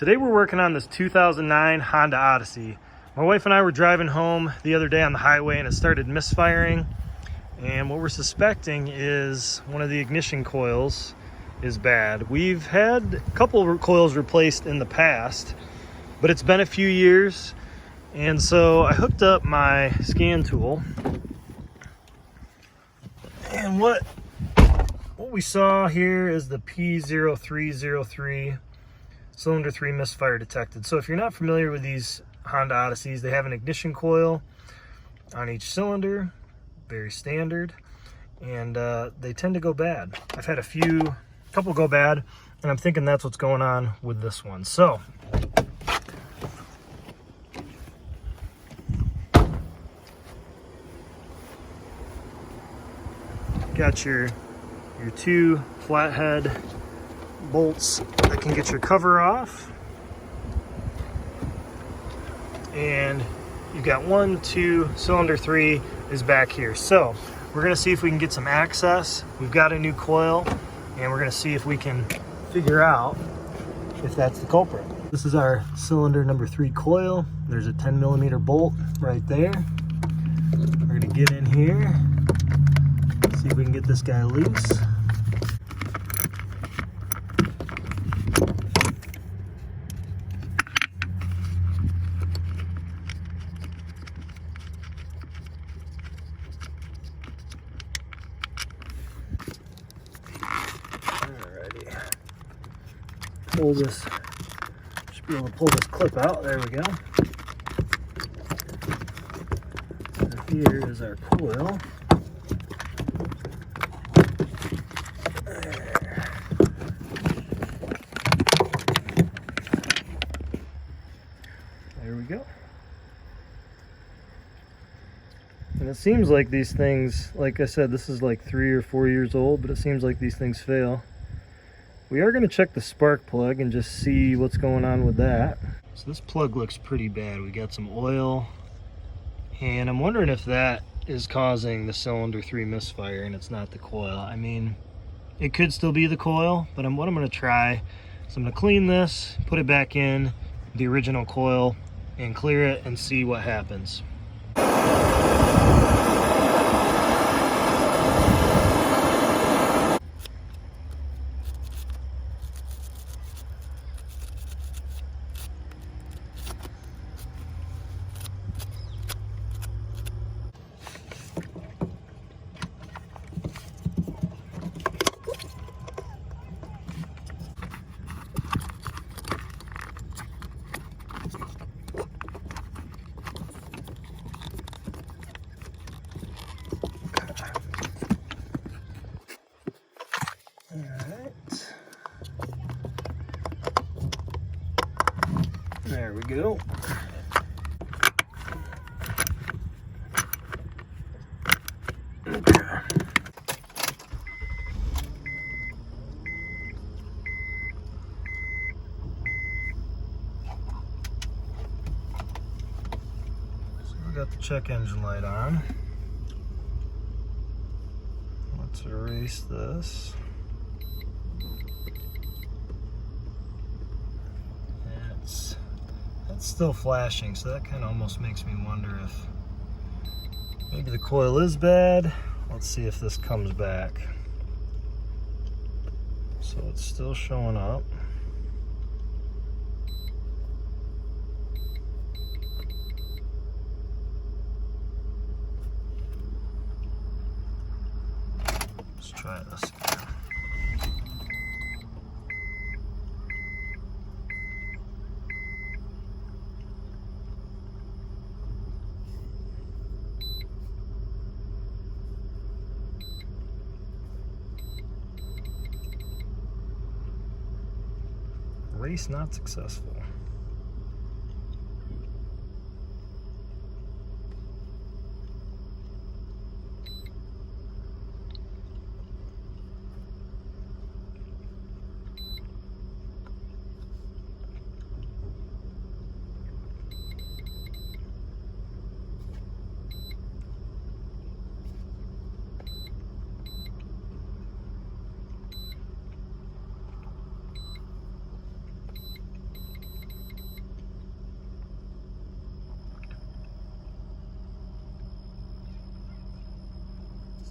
Today we're working on this 2009 Honda Odyssey. My wife and I were driving home the other day on the highway and it started misfiring. And what we're suspecting is one of the ignition coils is bad. We've had a couple of coils replaced in the past, but it's been a few years. And so I hooked up my scan tool. And what we saw here is the P0303 cylinder 3 misfire detected. So if you're not familiar with these Honda Odysseys, they have an ignition coil on each cylinder, very standard, and they tend to go bad. I've had a couple go bad, and I'm thinking that's what's going on with this one. So got your two flathead bolts that can get your cover off, and you've got 1, 2, cylinder 3 is back here. So we're going to see if we can get some access. We've got a new coil, and we're going to see if we can figure out if that's the culprit. This is our cylinder number 3 coil. There's a 10mm bolt right there. We're going to get in here, see if we can get this guy loose. Pull this, should be able to pull this clip out. There we go. And here is our coil. There we go. And it seems like these things, like I said, this is like 3 or 4 years old, but it seems like these things fail. We are going to check the spark plug and just see what's going on with that. So this plug looks pretty bad. We got some oil, and I'm wondering if that is causing the cylinder 3 misfire and it's not the coil. I mean, it could still be the coil, but what I'm going to try is I'm going to clean this, put it back in the original coil, and clear it and see what happens. There we go. Okay. So we got the check engine light on. Let's erase this. It's still flashing, so that kind of almost makes me wonder if maybe the coil is bad. Let's see if this comes back. So it's still showing up. Let's try this again. Race not successful.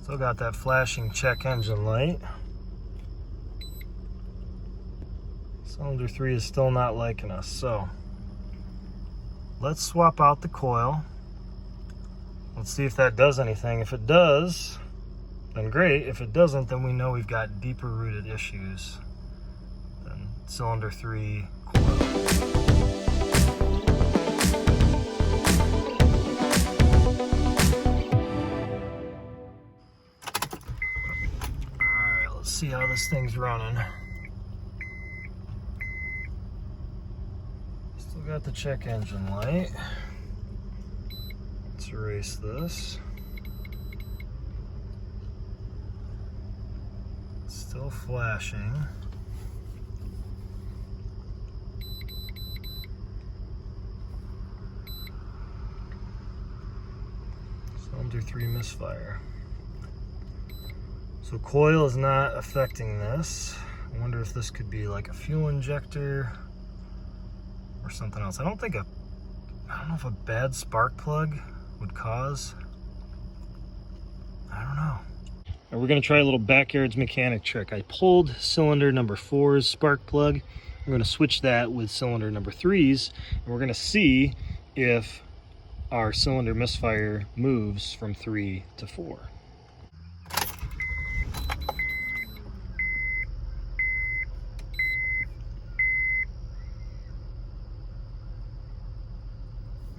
Still got that flashing check engine light. Cylinder 3 is still not liking us, so let's swap out the coil. Let's see if that does anything. If it does, then great. If it doesn't, then we know we've got deeper rooted issues than cylinder 3 coil. Alright, let's see how this thing's running. Still got the check engine light. Let's erase this. Still flashing. Cylinder 3 misfire. So coil is not affecting this. I wonder if this could be like a fuel injector or something else. I don't know if a bad spark plug would cause. I don't know. And we're gonna try a little backyards mechanic trick. I pulled cylinder number 4's spark plug. We're gonna switch that with cylinder number 3's, and we're gonna see if our cylinder misfire moves from 3 to 4.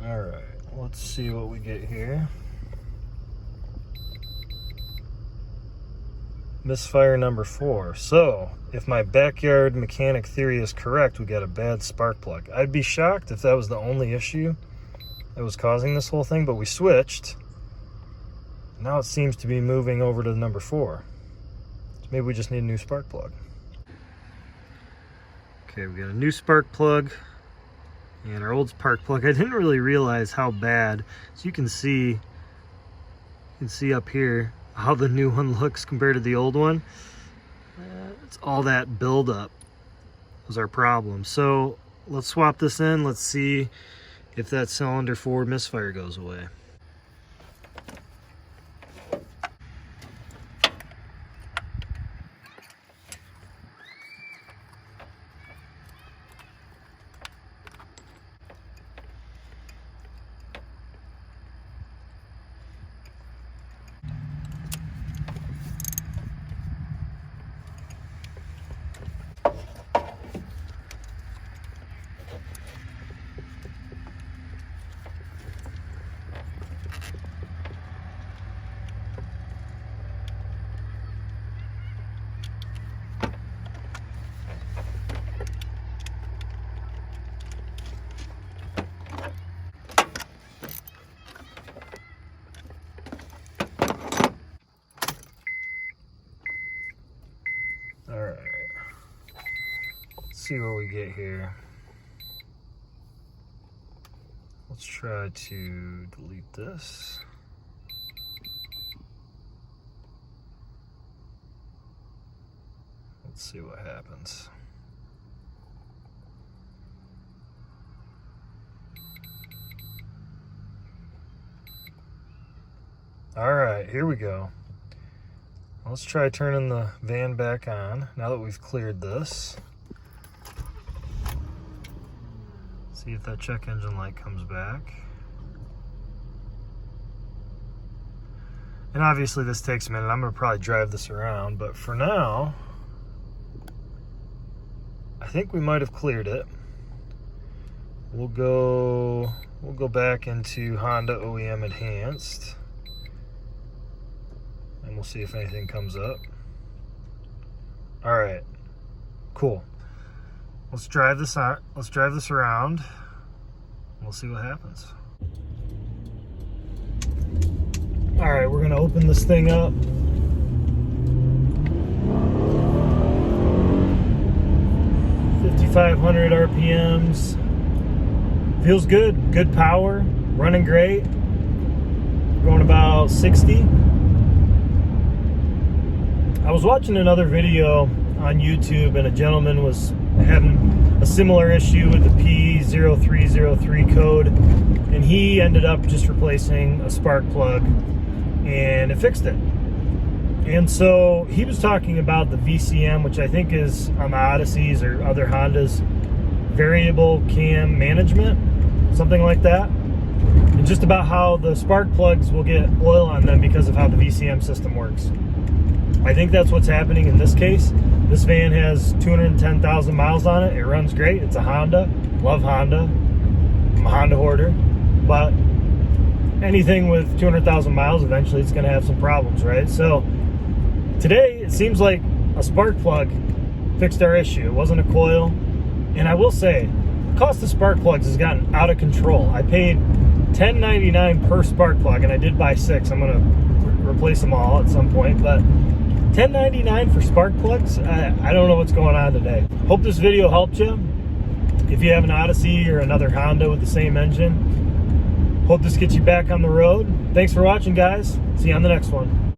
All right, let's see what we get here. Misfire number 4. So, if my backyard mechanic theory is correct, we got a bad spark plug. I'd be shocked if that was the only issue that was causing this whole thing, but we switched. Now it seems to be moving over to number 4. So maybe we just need a new spark plug. Okay, we got a new spark plug and our old spark plug. I didn't really realize how bad. So you can see up here how the new one looks compared to the old one. It's all that buildup was our problem. So let's swap this in. Let's see if that cylinder 4 misfire goes away. Alright, let's see what we get here. Let's try to delete this. Let's see what happens. Alright, here we go. Let's try turning the van back on now that we've cleared this. See if that check engine light comes back. And obviously this takes a minute. I'm gonna probably drive this around, but for now, I think we might have cleared it. We'll go back into Honda OEM Enhanced. And we'll see if anything comes up. All right, cool. Let's drive this out. Let's drive this around. We'll see what happens. All right, we're gonna open this thing up. $5,500 RPMs. Feels good. Good power. Running great. Going about 60. I was watching another video on YouTube and a gentleman was having a similar issue with the P0303 code, and he ended up just replacing a spark plug and it fixed it. And so he was talking about the VCM, which I think is on the Odysseys or other Hondas, variable cam management, something like that. And just about how the spark plugs will get oil on them because of how the VCM system works. I think that's what's happening in this case. This van has 210,000 miles on it. It runs great. It's a Honda. Love Honda. I'm a Honda hoarder. But anything with 200,000 miles, eventually it's going to have some problems, right? So today it seems like a spark plug fixed our issue. It wasn't a coil. And I will say, the cost of spark plugs has gotten out of control. I paid $10.99 per spark plug, and I did buy 6. I'm going to replace them all at some point, but $10.99 for spark plugs? I don't know what's going on today. Hope this video helped you. If you have an Odyssey or another Honda with the same engine, hope this gets you back on the road. Thanks for watching, guys. See you on the next one.